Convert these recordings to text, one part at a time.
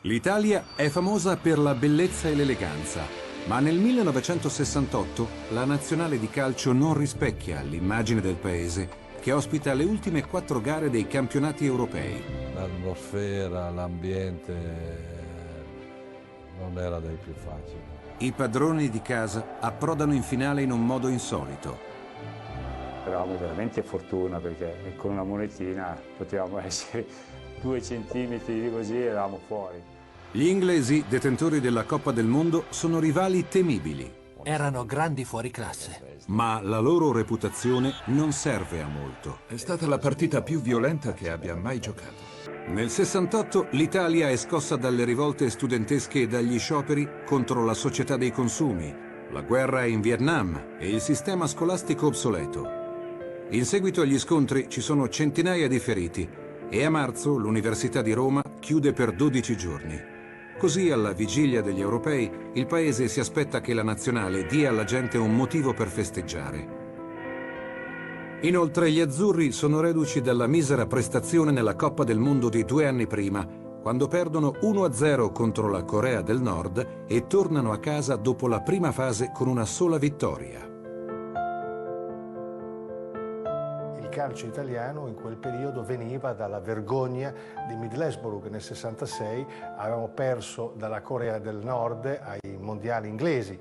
L'Italia è famosa per la bellezza e l'eleganza, ma nel 1968 la nazionale di calcio non rispecchia l'immagine del paese che ospita le ultime 4 gare dei campionati europei. L'atmosfera, l'ambiente non era dei più facili. I padroni di casa approdano in finale in un modo insolito. Avevamo veramente fortuna perché con una monetina potevamo essere 2 centimetri così e eravamo fuori. Gli inglesi, detentori della Coppa del Mondo, sono rivali temibili. Erano grandi fuoriclasse. Ma la loro reputazione non serve a molto. È stata la partita più violenta che abbia mai giocato. Nel 68 l'Italia è scossa dalle rivolte studentesche e dagli scioperi contro la società dei consumi, la guerra in Vietnam e il sistema scolastico obsoleto. In seguito agli scontri ci sono centinaia di feriti e a marzo l'Università di Roma chiude per 12 giorni. Così, alla vigilia degli europei, il paese si aspetta che la nazionale dia alla gente un motivo per festeggiare. Inoltre, gli azzurri sono reduci dalla misera prestazione nella Coppa del Mondo di 2 anni prima, quando perdono 1-0 contro la Corea del Nord e tornano a casa dopo la prima fase con una sola vittoria. Il calcio italiano in quel periodo veniva dalla vergogna di Middlesbrough, che nel 66 avevamo perso dalla Corea del Nord ai mondiali inglesi.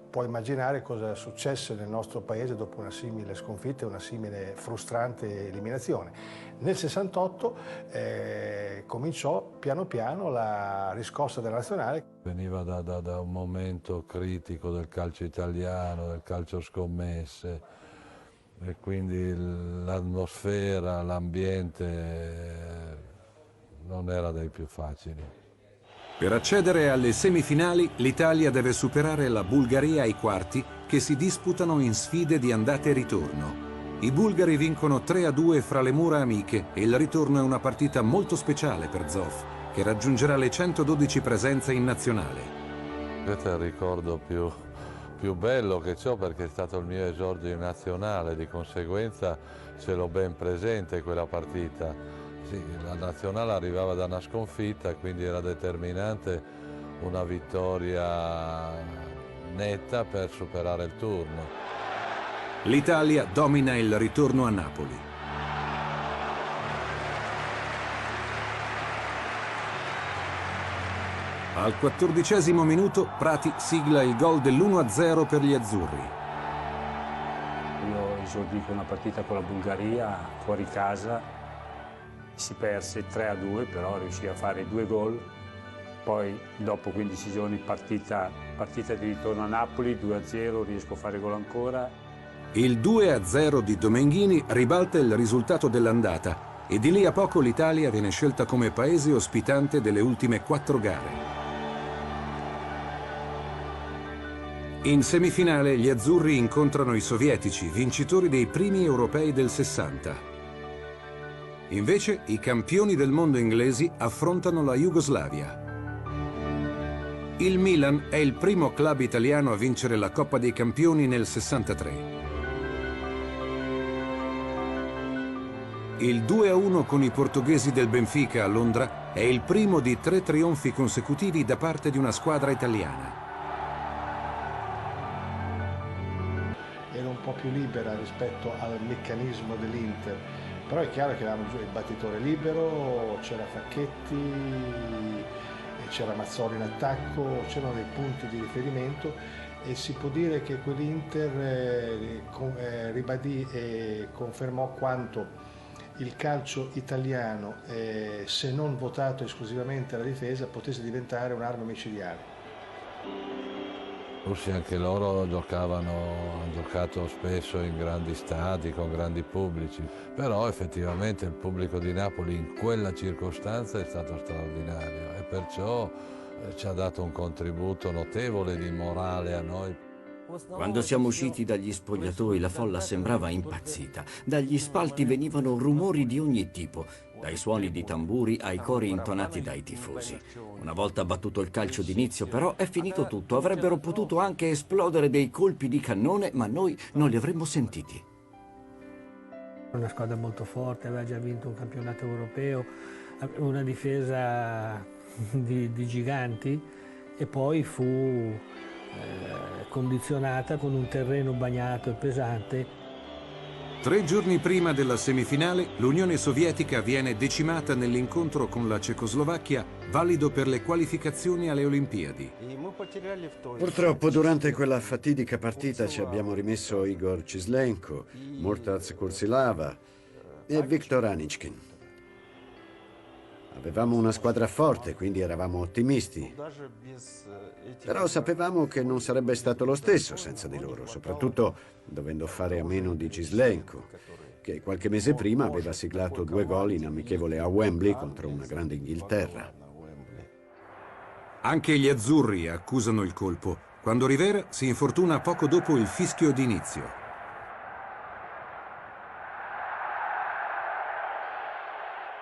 Puoi immaginare cosa successe nel nostro paese dopo una simile sconfitta e una simile frustrante eliminazione. Nel 68 cominciò piano piano la riscossa della nazionale. Veniva da un momento critico del calcio italiano, del calcio scommesse, e quindi l'atmosfera, l'ambiente non era dei più facili. Per accedere alle semifinali, l'Italia deve superare la Bulgaria ai quarti, che si disputano in sfide di andata e ritorno. I bulgari vincono 3-2 fra le mura amiche e il ritorno è una partita molto speciale per Zoff, che raggiungerà le 112 presenze in nazionale. Questo è il ricordo più bello che ho, perché è stato il mio esordio in nazionale, di conseguenza ce l'ho ben presente quella partita. Sì, la nazionale arrivava da una sconfitta, quindi era determinante una vittoria netta per superare il turno. L'Italia domina il ritorno a Napoli. Al 14° minuto Prati sigla il gol dell'1-0 per gli azzurri. Io esordì con una partita con la Bulgaria fuori casa, si perse 3-2, però riuscì a fare 2 gol. Poi dopo 15 giorni partita di ritorno a Napoli, 2-0, riesco a fare gol ancora. Il 2-0 di Domenghini ribalta il risultato dell'andata e di lì a poco l'Italia viene scelta come paese ospitante delle ultime 4 gare. In semifinale gli azzurri incontrano i sovietici, vincitori dei primi europei del 60. Invece i campioni del mondo inglesi affrontano la Jugoslavia. Il Milan è il primo club italiano a vincere la Coppa dei Campioni nel 63. Il 2-1 con i portoghesi del Benfica a Londra è il primo di 3 trionfi consecutivi da parte di una squadra italiana. Era un po' più libera rispetto al meccanismo dell'Inter, però è chiaro che avevamo il battitore libero, c'era Facchetti, c'era Mazzoli in attacco, c'erano dei punti di riferimento e si può dire che quell'Inter ribadì e confermò quanto il calcio italiano, se non votato esclusivamente alla difesa, potesse diventare un'arma micidiale. Russi anche loro hanno giocato spesso in grandi stadi, con grandi pubblici, però effettivamente il pubblico di Napoli in quella circostanza è stato straordinario e perciò ci ha dato un contributo notevole di morale a noi. Quando siamo usciti dagli spogliatoi la folla sembrava impazzita. Dagli spalti venivano rumori di ogni tipo, dai suoni di tamburi ai cori intonati dai tifosi. Una volta battuto il calcio d'inizio però è finito tutto. Avrebbero potuto anche esplodere dei colpi di cannone, ma noi non li avremmo sentiti. Una squadra molto forte, aveva già vinto un campionato europeo, una difesa di giganti, e poi fu condizionata con un terreno bagnato e pesante. 3 giorni prima della semifinale, l'Unione Sovietica viene decimata nell'incontro con la Cecoslovacchia, valido per le qualificazioni alle Olimpiadi. Purtroppo durante quella fatidica partita ci abbiamo rimesso Igor Chislenko, Murtaz Kursilava e Viktor Anichkin. Avevamo una squadra forte, quindi eravamo ottimisti. Però sapevamo che non sarebbe stato lo stesso senza di loro, soprattutto dovendo fare a meno di Chislenko, che qualche mese prima aveva siglato 2 gol in amichevole a Wembley contro una grande Inghilterra. Anche gli azzurri accusano il colpo, quando Rivera si infortuna poco dopo il fischio d'inizio.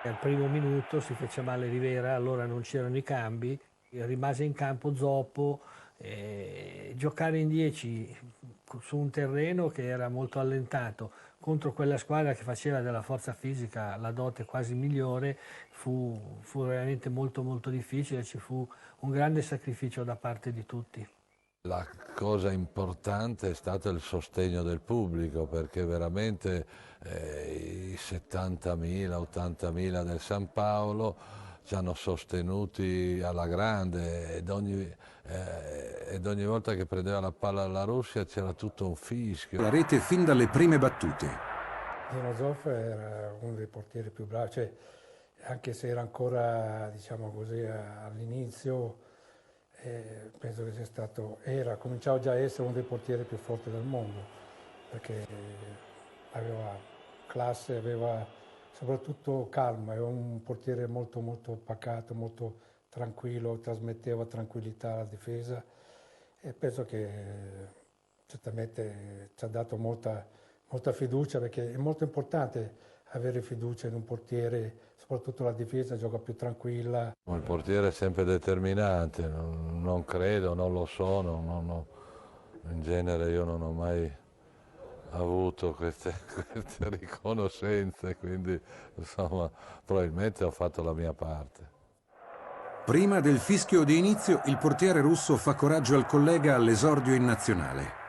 Al primo minuto si fece male Rivera, allora non c'erano i cambi, rimase in campo Zoppo. Giocare in 10 su un terreno che era molto allentato contro quella squadra che faceva della forza fisica la dote quasi migliore fu veramente molto molto difficile, ci fu un grande sacrificio da parte di tutti. La cosa importante è stato il sostegno del pubblico, perché veramente i 70.000, 80.000 del San Paolo ci hanno sostenuti alla grande ed ogni volta che prendeva la palla la Russia c'era tutto un fischio. La rete fin dalle prime battute. Dino era uno dei portieri più bravi, cioè, anche se era ancora, diciamo così, all'inizio, penso che sia stato, cominciava già a essere uno dei portieri più forti del mondo, perché aveva classe, aveva soprattutto calma, era un portiere molto molto pacato, molto tranquillo, trasmetteva tranquillità alla difesa, e penso che certamente ci ha dato molta fiducia, perché è molto importante avere fiducia in un portiere, soprattutto la difesa gioca più tranquilla. Il portiere è sempre determinante, non credo, non lo sono, in genere io non ho mai avuto queste riconoscenze, quindi insomma probabilmente ho fatto la mia parte. Prima del fischio di inizio, il portiere russo fa coraggio al collega all'esordio in nazionale.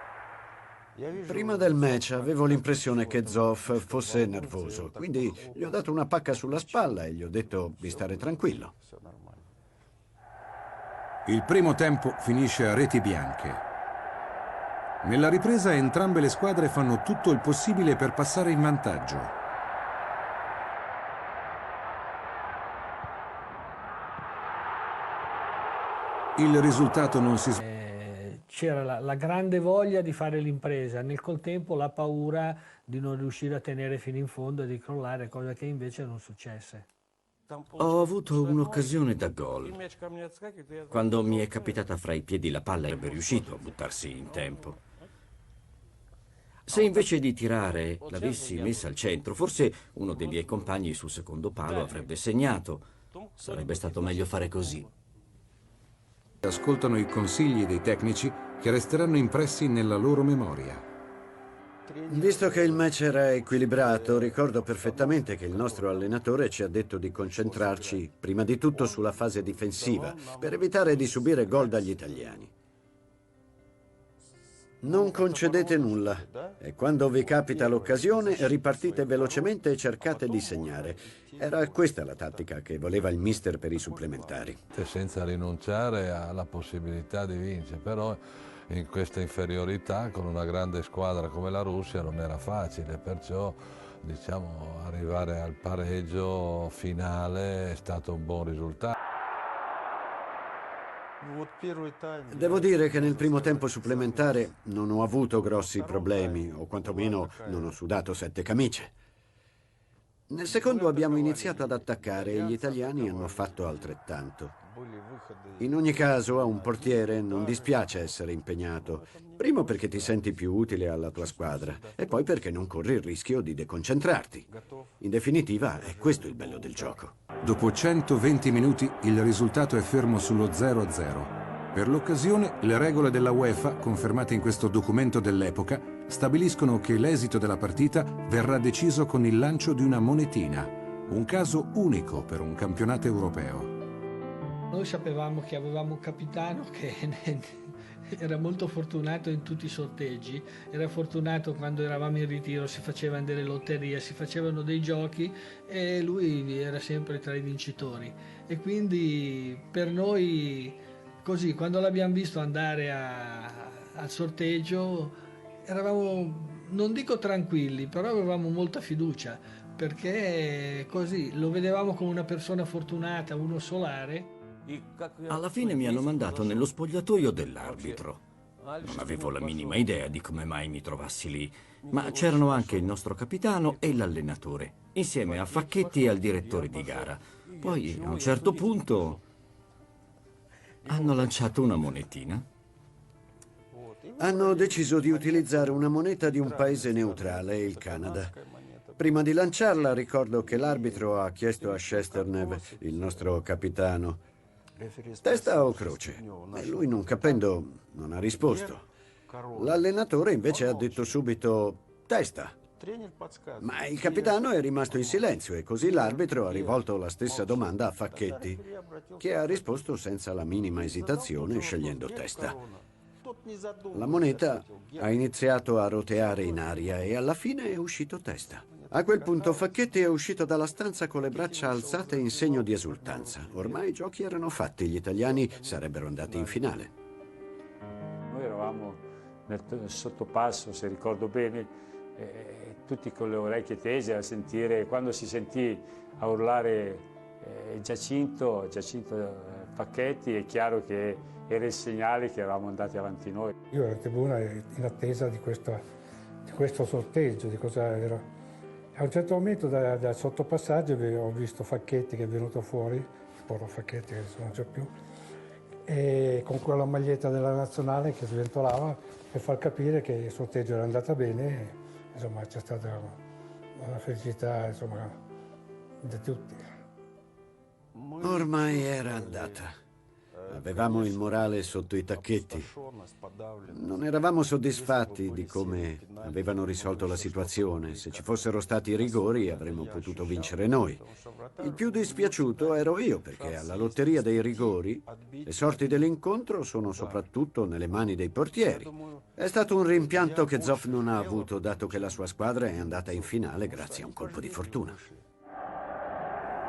Prima del match avevo l'impressione che Zoff fosse nervoso, quindi gli ho dato una pacca sulla spalla e gli ho detto di stare tranquillo. Il primo tempo finisce a reti bianche. Nella ripresa entrambe le squadre fanno tutto il possibile per passare in vantaggio. Il risultato non si sbaglia. C'era la grande voglia di fare l'impresa, nel contempo la paura di non riuscire a tenere fino in fondo e di crollare, cosa che invece non successe. Ho avuto un'occasione da gol. Quando mi è capitata fra i piedi la palla, avrebbe riuscito a buttarsi in tempo. Se invece di tirare l'avessi messa al centro, forse uno dei miei compagni sul secondo palo avrebbe segnato. Sarebbe stato meglio fare così. Ascoltano i consigli dei tecnici che resteranno impressi nella loro memoria. Visto che il match era equilibrato, ricordo perfettamente che il nostro allenatore ci ha detto di concentrarci prima di tutto sulla fase difensiva, per evitare di subire gol dagli italiani. Non concedete nulla e quando vi capita l'occasione ripartite velocemente e cercate di segnare. Era questa la tattica che voleva il mister per i supplementari. Senza rinunciare alla possibilità di vincere, però in questa inferiorità con una grande squadra come la Russia non era facile, perciò diciamo arrivare al pareggio finale è stato un buon risultato. Devo dire che nel primo tempo supplementare non ho avuto grossi problemi, o quantomeno non ho sudato 7 camicie. Nel secondo abbiamo iniziato ad attaccare e gli italiani hanno fatto altrettanto. In ogni caso, a un portiere non dispiace essere impegnato, primo perché ti senti più utile alla tua squadra e poi perché non corri il rischio di deconcentrarti. In definitiva, è questo il bello del gioco. Dopo 120 minuti il risultato è fermo sullo 0-0. Per l'occasione, le regole della UEFA, confermate in questo documento dell'epoca, stabiliscono che l'esito della partita verrà deciso con il lancio di una monetina, un caso unico per un campionato europeo. Noi sapevamo che avevamo un capitano che era molto fortunato in tutti i sorteggi, era fortunato quando eravamo in ritiro, si facevano delle lotterie, si facevano dei giochi e lui era sempre tra i vincitori. E quindi per noi, così, quando l'abbiamo visto andare al sorteggio, eravamo, non dico tranquilli, però avevamo molta fiducia, perché così lo vedevamo come una persona fortunata, uno solare. Alla fine mi hanno mandato nello spogliatoio dell'arbitro. Non avevo la minima idea di come mai mi trovassi lì, ma c'erano anche il nostro capitano e l'allenatore, insieme a Facchetti e al direttore di gara. Poi, a un certo punto, hanno lanciato una monetina. Hanno deciso di utilizzare una moneta di un paese neutrale, il Canada. Prima di lanciarla ricordo che l'arbitro ha chiesto a Shesternev, il nostro capitano, testa o croce? E lui, non capendo, non ha risposto. L'allenatore invece ha detto subito testa. Ma il capitano è rimasto in silenzio e così l'arbitro ha rivolto la stessa domanda a Facchetti, che ha risposto senza la minima esitazione scegliendo testa. La moneta ha iniziato a roteare in aria e alla fine è uscito testa. A quel punto Facchetti è uscito dalla stanza con le braccia alzate in segno di esultanza. Ormai i giochi erano fatti, gli italiani sarebbero andati in finale. Noi eravamo nel sottopasso, se ricordo bene, tutti con le orecchie tese a sentire, quando si sentì a urlare Giacinto Facchetti, è chiaro che era il segnale che eravamo andati avanti noi. Io ero in tribuna in attesa di questo sorteggio, di cosa era. A un certo momento dal sottopassaggio ho visto Facchetti che è venuto fuori, il povero Facchetti che adesso non c'è più, e con quella maglietta della nazionale che sventolava per far capire che il sorteggio era andata bene, insomma c'è stata una felicità, insomma, di tutti. Ormai era andata. Avevamo il morale sotto i tacchetti. Non eravamo soddisfatti di come avevano risolto la situazione. Se ci fossero stati i rigori avremmo potuto vincere noi. Il più dispiaciuto ero io, perché alla lotteria dei rigori le sorti dell'incontro sono soprattutto nelle mani dei portieri. È stato un rimpianto che Zoff non ha avuto, dato che la sua squadra è andata in finale grazie a un colpo di fortuna.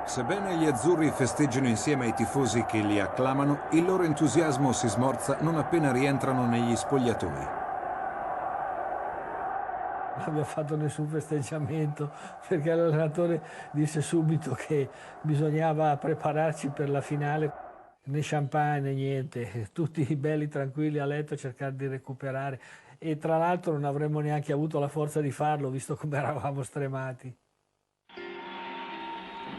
Sebbene gli azzurri festeggiano insieme ai tifosi che li acclamano, il loro entusiasmo si smorza non appena rientrano negli spogliatoi. Non abbiamo fatto nessun festeggiamento perché l'allenatore disse subito che bisognava prepararci per la finale. Né champagne né niente, tutti belli tranquilli a letto a cercare di recuperare. E tra l'altro non avremmo neanche avuto la forza di farlo, visto come eravamo stremati.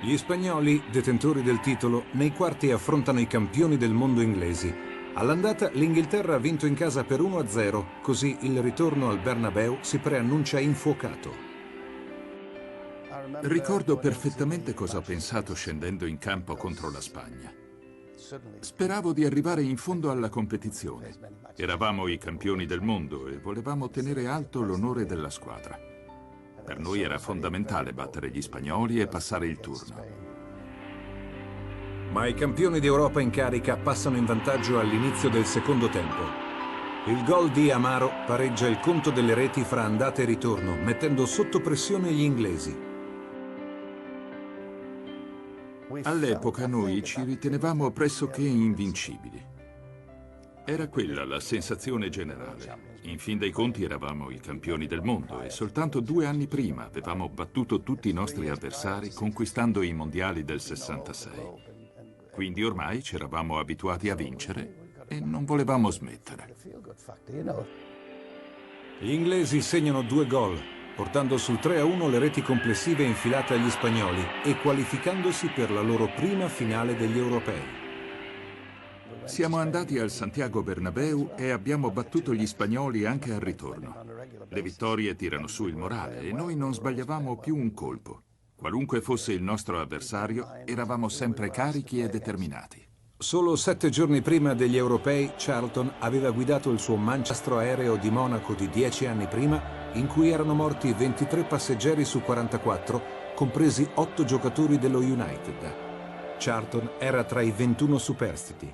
Gli spagnoli, detentori del titolo, nei quarti affrontano i campioni del mondo inglesi. All'andata l'Inghilterra ha vinto in casa per 1-0, così il ritorno al Bernabéu si preannuncia infuocato. Ricordo perfettamente cosa ho pensato scendendo in campo contro la Spagna. Speravo di arrivare in fondo alla competizione. Eravamo i campioni del mondo e volevamo tenere alto l'onore della squadra. Per noi era fondamentale battere gli spagnoli e passare il turno. Ma i campioni d'Europa in carica passano in vantaggio all'inizio del secondo tempo. Il gol di Amaro pareggia il conto delle reti fra andata e ritorno, mettendo sotto pressione gli inglesi. All'epoca noi ci ritenevamo pressoché invincibili. Era quella la sensazione generale. In fin dei conti eravamo i campioni del mondo e soltanto 2 anni prima avevamo battuto tutti i nostri avversari conquistando i mondiali del 66. Quindi ormai ci eravamo abituati a vincere e non volevamo smettere. Gli inglesi segnano 2 gol, portando sul 3-1 le reti complessive infilate agli spagnoli e qualificandosi per la loro prima finale degli europei. Siamo andati al Santiago Bernabéu e abbiamo battuto gli spagnoli anche al ritorno. Le vittorie tirano su il morale e noi non sbagliavamo più un colpo. Qualunque fosse il nostro avversario, eravamo sempre carichi e determinati. Solo 7 giorni prima degli europei, Charlton aveva guidato il suo mastro aereo di Monaco di 10 anni prima, in cui erano morti 23 passeggeri su 44, compresi 8 giocatori dello United. Charlton era tra i 21 superstiti.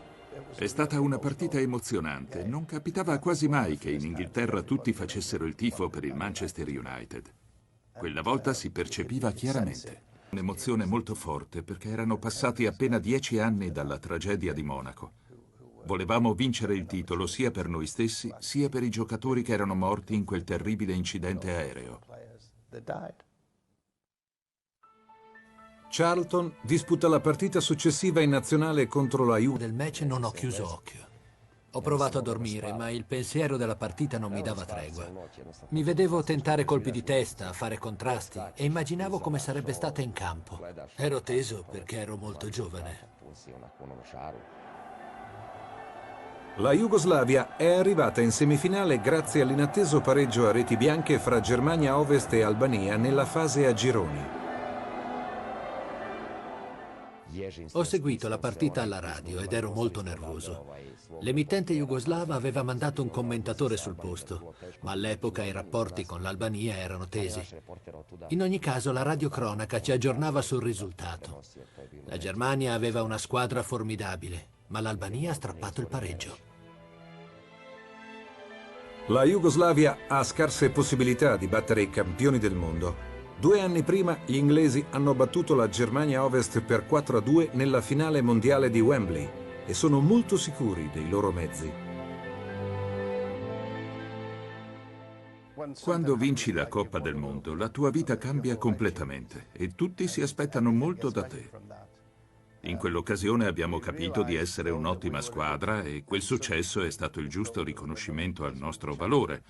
È stata una partita emozionante. Non capitava quasi mai che in Inghilterra tutti facessero il tifo per il Manchester United. Quella volta si percepiva chiaramente. Un'emozione molto forte perché erano passati appena 10 anni dalla tragedia di Monaco. Volevamo vincere il titolo sia per noi stessi, sia per i giocatori che erano morti in quel terribile incidente aereo. Charlton disputa la partita successiva in nazionale contro la Juve. Del match non ho chiuso occhio. Ho provato a dormire, ma il pensiero della partita non mi dava tregua. Mi vedevo tentare colpi di testa, fare contrasti e immaginavo come sarebbe stata in campo. Ero teso perché ero molto giovane. La Jugoslavia è arrivata in semifinale grazie all'inatteso pareggio a reti bianche fra Germania Ovest e Albania nella fase a gironi. Ho seguito la partita alla radio ed ero molto nervoso. L'emittente jugoslava aveva mandato un commentatore sul posto, ma all'epoca i rapporti con l'Albania erano tesi. In ogni caso la radiocronaca ci aggiornava sul risultato. La Germania aveva una squadra formidabile, ma l'Albania ha strappato il pareggio. La Jugoslavia ha scarse possibilità di battere i campioni del mondo. 2 anni prima gli inglesi hanno battuto la Germania Ovest per 4-2 nella finale mondiale di Wembley e sono molto sicuri dei loro mezzi. Quando vinci la Coppa del Mondo, la tua vita cambia completamente e tutti si aspettano molto da te. In quell'occasione abbiamo capito di essere un'ottima squadra e quel successo è stato il giusto riconoscimento al nostro valore.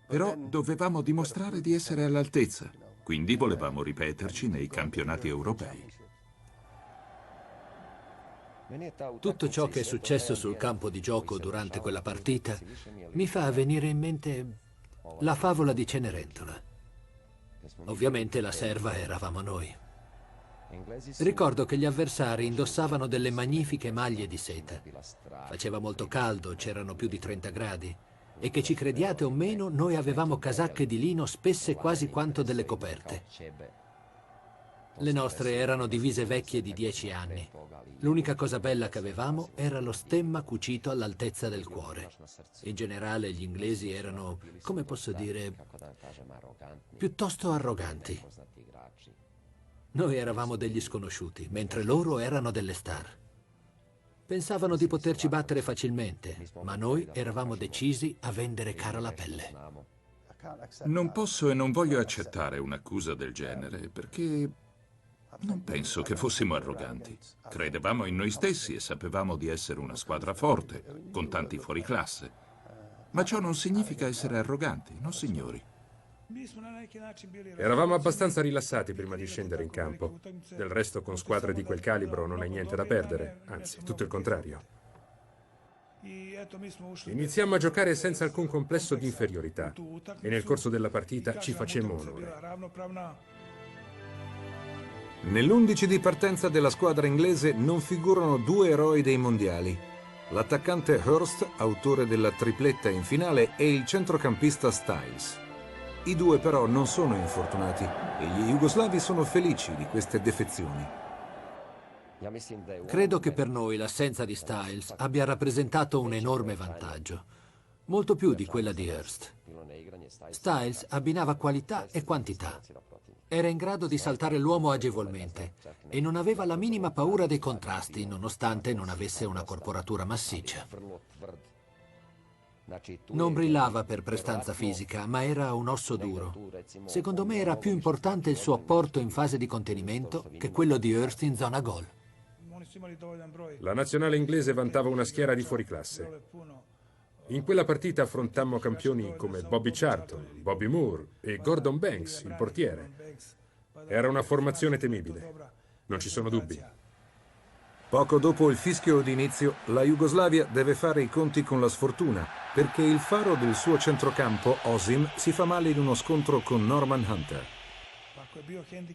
Però dovevamo dimostrare di essere all'altezza, quindi volevamo ripeterci nei campionati europei. Tutto ciò che è successo sul campo di gioco durante quella partita mi fa venire in mente la favola di Cenerentola. Ovviamente la serva eravamo noi. Ricordo che gli avversari indossavano delle magnifiche maglie di seta. Faceva molto caldo, c'erano più di 30 gradi. E che ci crediate o meno, noi avevamo casacche di lino spesse quasi quanto delle coperte. Le nostre erano divise vecchie di 10 anni. L'unica cosa bella che avevamo era lo stemma cucito all'altezza del cuore. In generale gli inglesi erano, come posso dire, piuttosto arroganti. Noi eravamo degli sconosciuti, mentre loro erano delle star. Pensavano di poterci battere facilmente, ma noi eravamo decisi a vendere cara la pelle. Non posso e non voglio accettare un'accusa del genere, perché non penso che fossimo arroganti. Credevamo in noi stessi e sapevamo di essere una squadra forte, con tanti fuoriclasse. Ma ciò non significa essere arroganti, no signori. Eravamo abbastanza rilassati prima di scendere in campo. Del resto, con squadre di quel calibro non hai niente da perdere, anzi, tutto il contrario. Iniziamo a giocare senza alcun complesso di inferiorità e nel corso della partita ci facemmo onore. Nell'11 di partenza della squadra inglese non figurano 2 eroi dei mondiali. L'attaccante Hurst, autore della tripletta in finale, e il centrocampista Styles. I 2 però non sono infortunati e gli jugoslavi sono felici di queste defezioni. Credo che per noi l'assenza di Styles abbia rappresentato un enorme vantaggio, molto più di quella di Hurst. Styles abbinava qualità e quantità. Era in grado di saltare l'uomo agevolmente e non aveva la minima paura dei contrasti, nonostante non avesse una corporatura massiccia. Non brillava per prestanza fisica, ma era un osso duro. Secondo me era più importante il suo apporto in fase di contenimento che quello di Hurst in zona gol. La nazionale inglese vantava una schiera di fuoriclasse. In quella partita affrontammo campioni come Bobby Charlton, Bobby Moore e Gordon Banks, il portiere. Era una formazione temibile, non ci sono dubbi. Poco dopo il fischio d'inizio, la Jugoslavia deve fare i conti con la sfortuna, perché il faro del suo centrocampo, Osim, si fa male in uno scontro con Norman Hunter.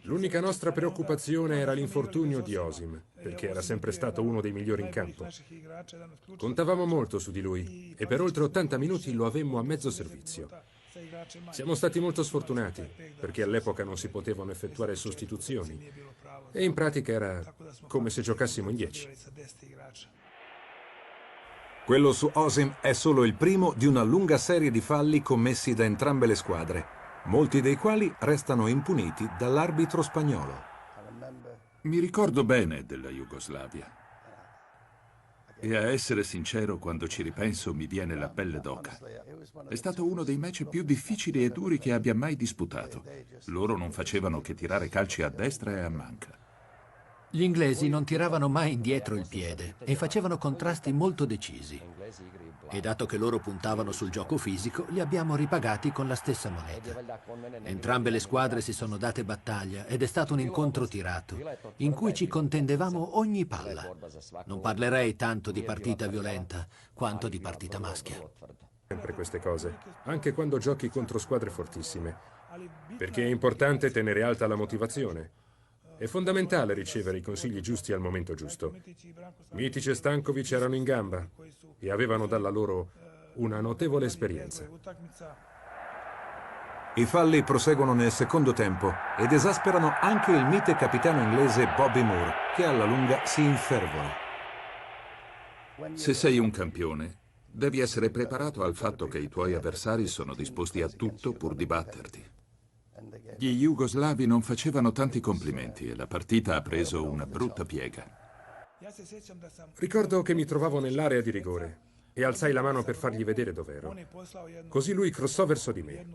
L'unica nostra preoccupazione era l'infortunio di Osim, perché era sempre stato uno dei migliori in campo. Contavamo molto su di lui e per oltre 80 minuti lo avemmo a mezzo servizio. Siamo stati molto sfortunati, perché all'epoca non si potevano effettuare sostituzioni. E in pratica era come se giocassimo in 10. Quello su Osim è solo il primo di una lunga serie di falli commessi da entrambe le squadre, molti dei quali restano impuniti dall'arbitro spagnolo. Mi ricordo bene della Jugoslavia. E a essere sincero, quando ci ripenso mi viene la pelle d'oca. È stato uno dei match più difficili e duri che abbia mai disputato. Loro non facevano che tirare calci a destra e a manca. Gli inglesi non tiravano mai indietro il piede e facevano contrasti molto decisi. E dato che loro puntavano sul gioco fisico, li abbiamo ripagati con la stessa moneta. Entrambe le squadre si sono date battaglia ed è stato un incontro tirato, in cui ci contendevamo ogni palla. Non parlerei tanto di partita violenta, quanto di partita maschia. Sempre queste cose, anche quando giochi contro squadre fortissime, perché è importante tenere alta la motivazione. È fondamentale ricevere i consigli giusti al momento giusto. Mitic e Stankovic erano in gamba e avevano dalla loro una notevole esperienza. I falli proseguono nel secondo tempo ed esasperano anche il mite capitano inglese Bobby Moore, che alla lunga si infervora. Se sei un campione, devi essere preparato al fatto che i tuoi avversari sono disposti a tutto pur di batterti. Gli jugoslavi non facevano tanti complimenti e la partita ha preso una brutta piega. Ricordo che mi trovavo nell'area di rigore e alzai la mano per fargli vedere dov'ero. Così lui crossò verso di me.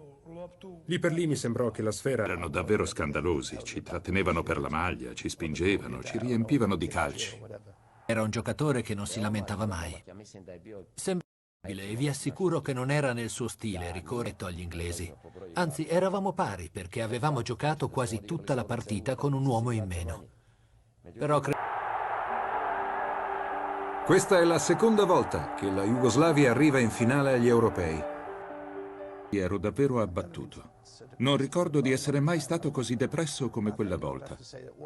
Lì per lì mi sembrò che la sfera... Erano davvero scandalosi, ci trattenevano per la maglia, ci spingevano, ci riempivano di calci. Era un giocatore che non si lamentava mai. Sembrabile e vi assicuro che non era nel suo stile ricorretto agli inglesi. Anzi, eravamo pari perché avevamo giocato quasi tutta la partita con un uomo in meno. Però Questa è la seconda volta che la Jugoslavia arriva in finale agli europei. Ero davvero abbattuto. Non ricordo di essere mai stato così depresso come quella volta.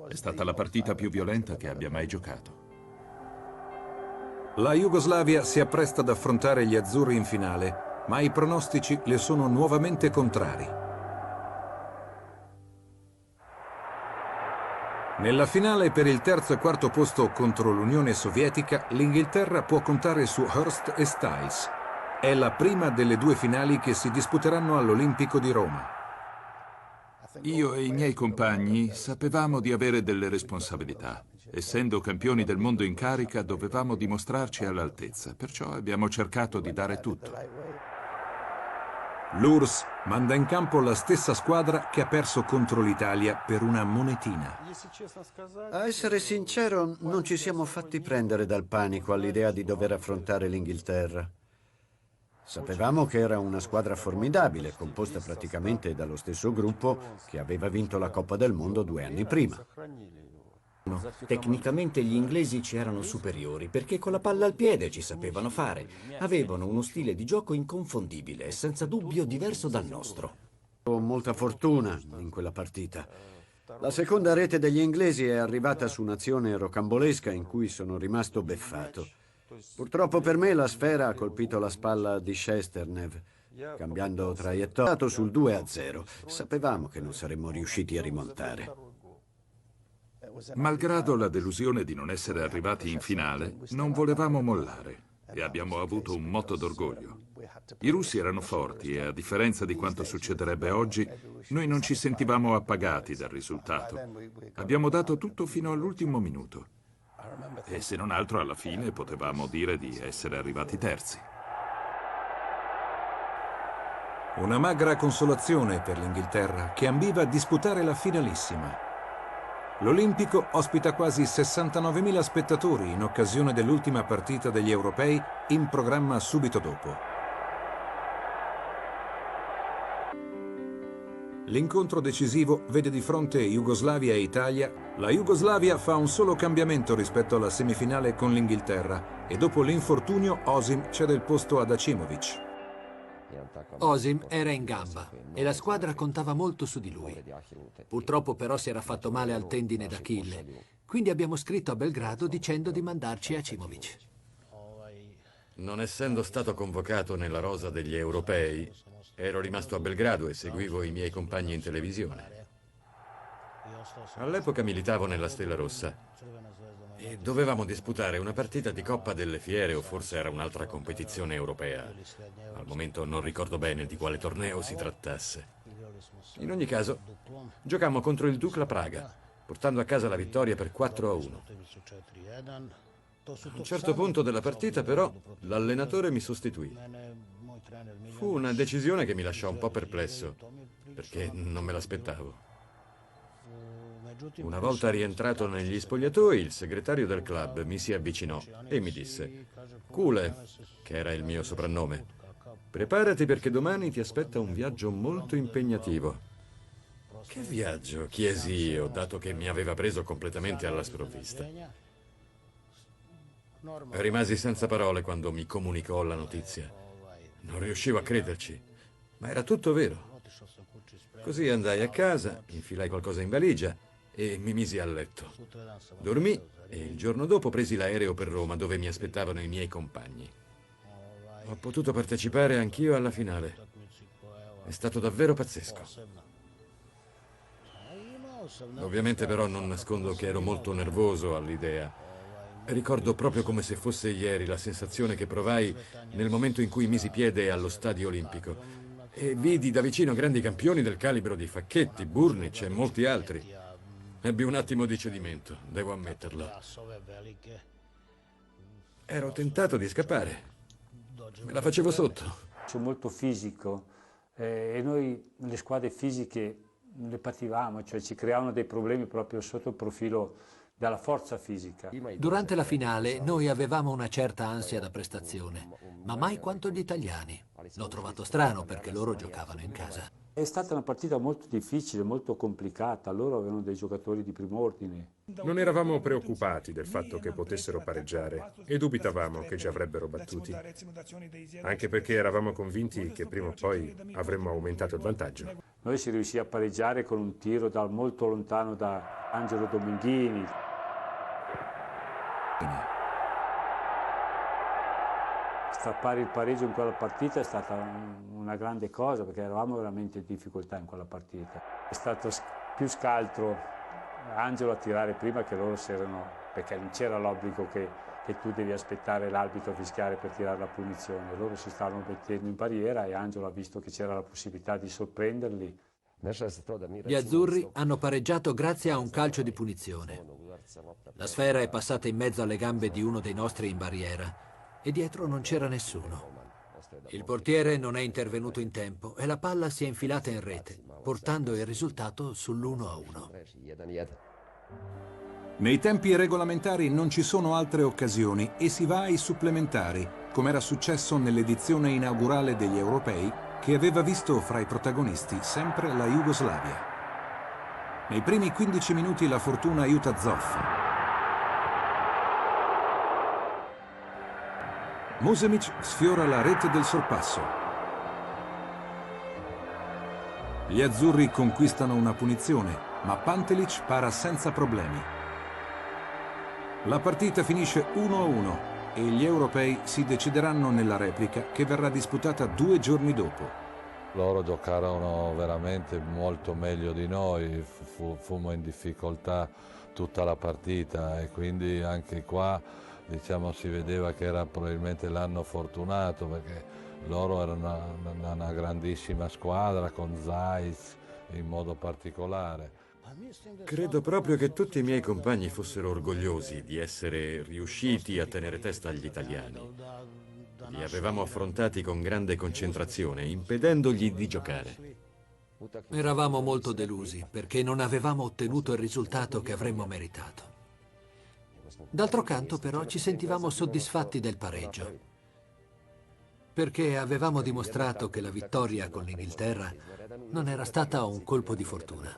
È stata la partita più violenta che abbia mai giocato. La Jugoslavia si appresta ad affrontare gli azzurri in finale, ma i pronostici le sono nuovamente contrari. Nella finale per il terzo e quarto posto contro l'Unione Sovietica, l'Inghilterra può contare su Hurst e Styles. È la prima delle due finali che si disputeranno all'Olimpico di Roma. Io e i miei compagni sapevamo di avere delle responsabilità. Essendo campioni del mondo in carica, dovevamo dimostrarci all'altezza, perciò abbiamo cercato di dare tutto. L'URSS manda in campo la stessa squadra che ha perso contro l'Italia per una monetina. A essere sincero, non ci siamo fatti prendere dal panico all'idea di dover affrontare l'Inghilterra. Sapevamo che era una squadra formidabile, composta praticamente dallo stesso gruppo che aveva vinto la Coppa del Mondo 2 anni prima. Tecnicamente gli inglesi ci erano superiori perché con la palla al piede ci sapevano fare. Avevano uno stile di gioco inconfondibile e senza dubbio diverso dal nostro. Ho molta fortuna in quella partita. La seconda rete degli inglesi è arrivata su un'azione rocambolesca in cui sono rimasto beffato. Purtroppo per me la sfera ha colpito la spalla di Shesternev, cambiando traiettoria sul 2-0. Sapevamo che non saremmo riusciti a rimontare. Malgrado la delusione di non essere arrivati in finale, non volevamo mollare e abbiamo avuto un motto d'orgoglio. I russi erano forti e, a differenza di quanto succederebbe oggi, noi non ci sentivamo appagati dal risultato. Abbiamo dato tutto fino all'ultimo minuto. E se non altro, alla fine potevamo dire di essere arrivati terzi. Una magra consolazione per l'Inghilterra, che ambiva a disputare la finalissima. L'Olimpico ospita quasi 69.000 spettatori in occasione dell'ultima partita degli europei in programma subito dopo. L'incontro decisivo vede di fronte Jugoslavia e Italia. La Jugoslavia fa un solo cambiamento rispetto alla semifinale con l'Inghilterra e dopo l'infortunio Osim cede il posto ad Acimovic. Osim era in gamba e la squadra contava molto su di lui. Purtroppo però si era fatto male al tendine d'Achille, quindi abbiamo scritto a Belgrado dicendo di mandarci Acimovic. Non essendo stato convocato nella rosa degli europei, Ero rimasto a Belgrado e seguivo i miei compagni in televisione. All'epoca militavo nella Stella Rossa e dovevamo disputare una partita di Coppa delle Fiere o forse era un'altra competizione europea. Al momento non ricordo bene di quale torneo si trattasse. In ogni caso, giocammo contro il Dukla Praga, portando a casa la vittoria per 4-1. A un certo punto della partita, però, l'allenatore mi sostituì. Fu una decisione che mi lasciò un po' perplesso, perché non me l'aspettavo. Una volta rientrato negli spogliatoi, il segretario del club mi si avvicinò e mi disse: Kule, che era il mio soprannome, preparati perché domani ti aspetta un viaggio molto impegnativo. Che viaggio? Chiesi io, dato che mi aveva preso completamente alla sprovvista. Rimasi senza parole quando mi comunicò la notizia. Non riuscivo a crederci, ma era tutto vero. Così andai a casa, infilai qualcosa in valigia e mi misi a letto. Dormì e il giorno dopo presi l'aereo per Roma, dove mi aspettavano i miei compagni. Ho potuto partecipare anch'io alla finale. È stato davvero pazzesco. Ovviamente però non nascondo che ero molto nervoso all'idea. Ricordo proprio come se fosse ieri la sensazione che provai nel momento in cui misi piede allo Stadio Olimpico e vidi da vicino grandi campioni del calibro di Facchetti, Burnic e molti altri. Ebbi un attimo di cedimento, devo ammetterlo. Ero tentato di scappare. Me la facevo sotto. Sono molto fisico e noi le squadre fisiche le pativamo, cioè ci creavano dei problemi proprio sotto il profilo dalla forza fisica. Durante la finale noi avevamo una certa ansia da prestazione, ma mai quanto gli italiani. L'ho trovato strano perché loro giocavano in casa. È stata una partita molto difficile, molto complicata. Loro avevano dei giocatori di primo ordine. Non eravamo preoccupati del fatto che potessero pareggiare e dubitavamo che ci avrebbero battuti, anche perché eravamo convinti che prima o poi avremmo aumentato il vantaggio. Noi si riuscì a pareggiare con un tiro da molto lontano da Angelo Dominghini. Strappare il pareggio in quella partita è stata una grande cosa, perché eravamo veramente in difficoltà in quella partita. È stato più scaltro Angelo a tirare prima che loro s'erano, perché non c'era l'obbligo che tu devi aspettare l'arbitro a fischiare per tirare la punizione. Loro si stavano mettendo in barriera e Angelo ha visto che c'era la possibilità di sorprenderli. Gli azzurri hanno pareggiato grazie a un calcio di punizione. La sfera è passata in mezzo alle gambe di uno dei nostri in barriera e dietro non c'era nessuno. Il portiere non è intervenuto in tempo e la palla si è infilata in rete, portando il risultato sull'1-1. Nei tempi regolamentari non ci sono altre occasioni e si va ai supplementari, come era successo nell'edizione inaugurale degli Europei, che aveva visto fra i protagonisti sempre la Jugoslavia. Nei primi 15 minuti la fortuna aiuta Zoff. Musemic sfiora la rete del sorpasso. Gli azzurri conquistano una punizione, ma Pantelic para senza problemi. La partita finisce 1-1 e gli europei si decideranno nella replica che verrà disputata 2 giorni dopo. Loro giocarono veramente molto meglio di noi, fummo in difficoltà tutta la partita e quindi anche qua diciamo si vedeva che era probabilmente l'anno fortunato, perché loro erano una grandissima squadra con Zeiss in modo particolare. Credo proprio che tutti i miei compagni fossero orgogliosi di essere riusciti a tenere testa agli italiani. Li avevamo affrontati con grande concentrazione, impedendogli di giocare. Eravamo molto delusi perché non avevamo ottenuto il risultato che avremmo meritato. D'altro canto, però, ci sentivamo soddisfatti del pareggio, perché avevamo dimostrato che la vittoria con l'Inghilterra non era stata un colpo di fortuna.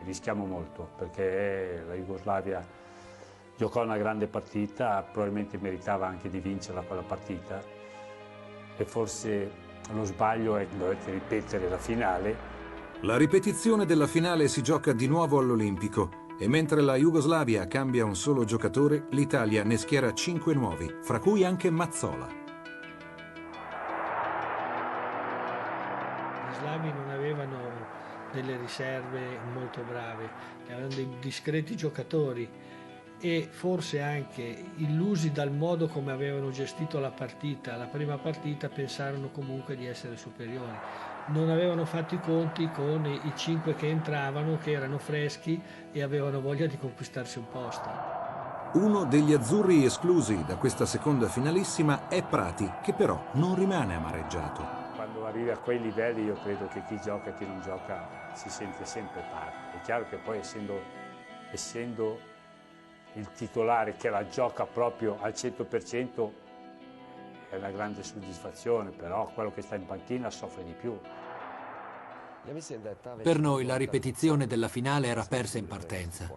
Rischiamo molto, perché la Jugoslavia giocò una grande partita, probabilmente meritava anche di vincerla quella partita, e forse lo sbaglio è che dovete ripetere la finale. La ripetizione della finale si gioca di nuovo all'Olimpico e mentre la Jugoslavia cambia un solo giocatore, l'Italia ne schiera 5 nuovi, fra cui anche Mazzola. jugoslavi non avevano delle riserve molto brave, avevano dei discreti giocatori e forse anche illusi dal modo come avevano gestito la partita, la prima partita, pensarono comunque di essere superiori. Non avevano fatto i conti con i 5 che entravano, che erano freschi e avevano voglia di conquistarsi un posto. Uno degli azzurri esclusi da questa seconda finalissima è Prati, che però non rimane amareggiato. Quando arrivi a quei livelli io credo che chi gioca e chi non gioca si sente sempre parte. È chiaro che poi essendo il titolare che la gioca proprio al 100% è una grande soddisfazione, però quello che sta in panchina soffre di più. Per noi la ripetizione della finale era persa in partenza.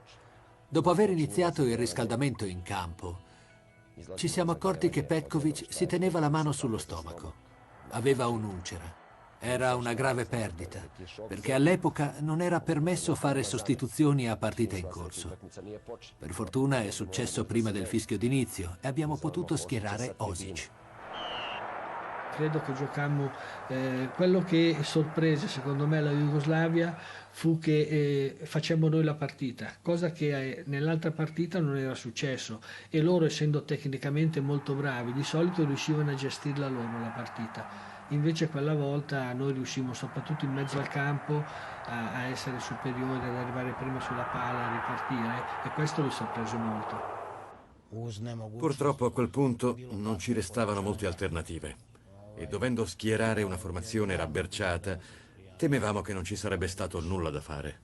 Dopo aver iniziato il riscaldamento in campo, ci siamo accorti che Petković si teneva la mano sullo stomaco. Aveva un'ulcera. Era una grave perdita, perché all'epoca non era permesso fare sostituzioni a partita in corso. Per fortuna è successo prima del fischio d'inizio e abbiamo potuto schierare Osić. Credo che giocammo, quello che sorprese secondo me la Jugoslavia fu che facemmo noi la partita, cosa che nell'altra partita non era successo, e loro, essendo tecnicamente molto bravi, di solito riuscivano a gestirla loro la partita. Invece quella volta noi riuscimmo, soprattutto in mezzo al campo, a essere superiori, ad arrivare prima sulla palla, a ripartire, e questo li sorprese molto. Purtroppo a quel punto non ci restavano molte alternative e dovendo schierare una formazione rabberciata temevamo che non ci sarebbe stato nulla da fare.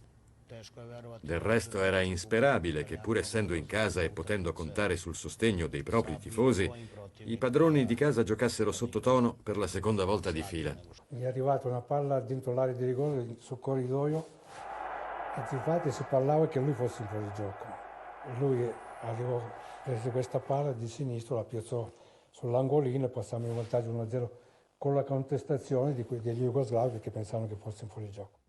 Del resto era insperabile che, pur essendo in casa e potendo contare sul sostegno dei propri tifosi, i padroni di casa giocassero sottotono per la seconda volta di fila. Gli è arrivata una palla dentro l'area di rigore sul corridoio e infatti si parlava che lui fosse in fuorigioco. Lui arrivò, prese questa palla di sinistro, la piazzò sull'angolino e passammo in vantaggio 1-0 con la contestazione degli jugoslavi che pensavano che fosse in fuorigioco.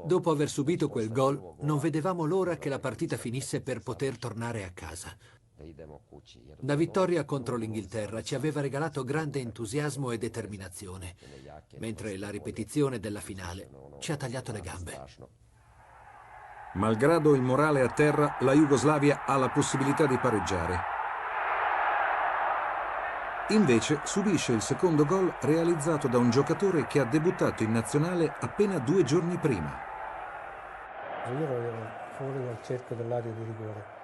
Dopo aver subito quel gol, non vedevamo l'ora che la partita finisse per poter tornare a casa. La vittoria contro l'Inghilterra ci aveva regalato grande entusiasmo e determinazione, mentre la ripetizione della finale ci ha tagliato le gambe. Malgrado il morale a terra, la Jugoslavia ha la possibilità di pareggiare. Invece subisce il secondo gol realizzato da un giocatore che ha debuttato in nazionale appena 2 giorni prima. Io ero fuori dal cerchio dell'area di rigore.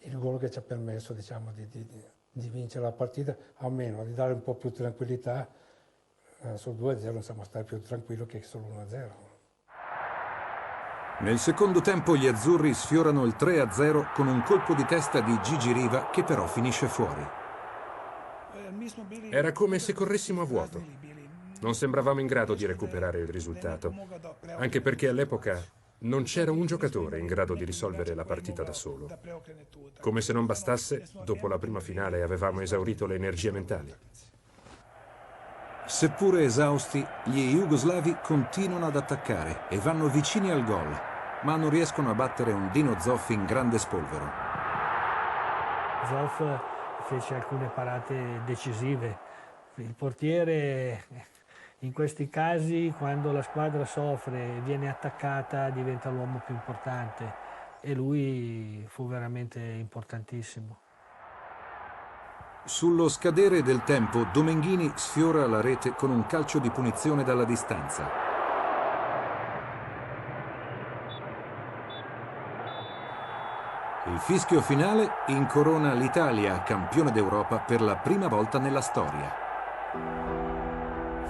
Il gol che ci ha permesso, diciamo, di vincere la partita, almeno di dare un po' più tranquillità. Sul 2-0 non siamo stati più tranquilli che sul 1-0. Nel secondo tempo gli azzurri sfiorano il 3-0 con un colpo di testa di Gigi Riva che però finisce fuori. Era come se corressimo a vuoto. Non sembravamo in grado di recuperare il risultato, anche perché all'epoca non c'era un giocatore in grado di risolvere la partita da solo. Come se non bastasse, dopo la prima finale avevamo esaurito le energie mentali. Seppure esausti, gli jugoslavi continuano ad attaccare e vanno vicini al gol, ma non riescono a battere un Dino Zoff in grande spolvero. Zoff fece alcune parate decisive. Il portiere in questi casi, quando la squadra soffre e viene attaccata, diventa l'uomo più importante, e lui fu veramente importantissimo. Sullo scadere del tempo Domenghini sfiora la rete con un calcio di punizione dalla distanza. Il fischio finale incorona l'Italia campione d'Europa per la prima volta nella storia.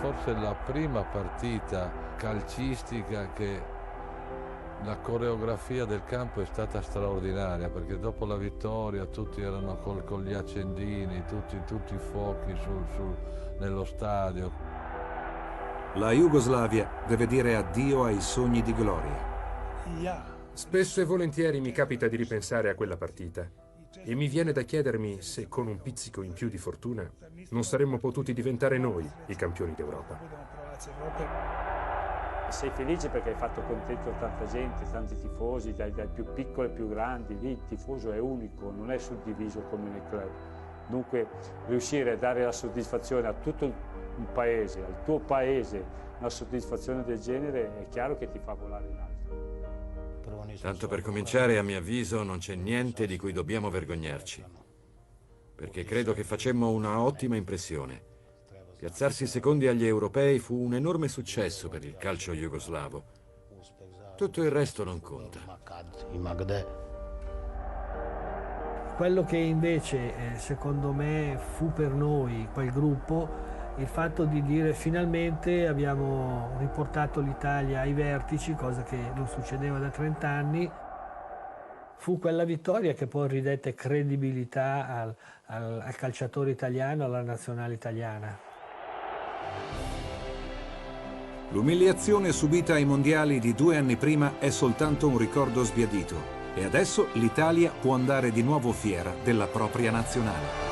Forse la prima partita calcistica che la coreografia del campo è stata straordinaria, perché dopo la vittoria tutti erano con gli accendini, tutti i fuochi nello stadio. La Jugoslavia deve dire addio ai sogni di gloria. Spesso e volentieri mi capita di ripensare a quella partita e mi viene da chiedermi se con un pizzico in più di fortuna non saremmo potuti diventare noi i campioni d'Europa. Sei felice perché hai fatto contento tanta gente, tanti tifosi, dai più piccoli ai più grandi. Lì il tifoso è unico, non è suddiviso come nei club. Dunque riuscire a dare la soddisfazione a tutto un paese, al tuo paese, una soddisfazione del genere, è chiaro che ti fa volare in alto. Tanto per cominciare, a mio avviso, non c'è niente di cui dobbiamo vergognarci, perché credo che facemmo una ottima impressione. Piazzarsi secondi agli europei fu un enorme successo per il calcio jugoslavo. Tutto il resto non conta. Quello che invece, secondo me, fu per noi, quel gruppo, il fatto di dire finalmente abbiamo riportato l'Italia ai vertici, cosa che non succedeva da 30 anni, fu quella vittoria che poi ridette credibilità al calciatore italiano, alla nazionale italiana. L'umiliazione subita ai mondiali di 2 anni prima è soltanto un ricordo sbiadito e adesso l'Italia può andare di nuovo fiera della propria nazionale.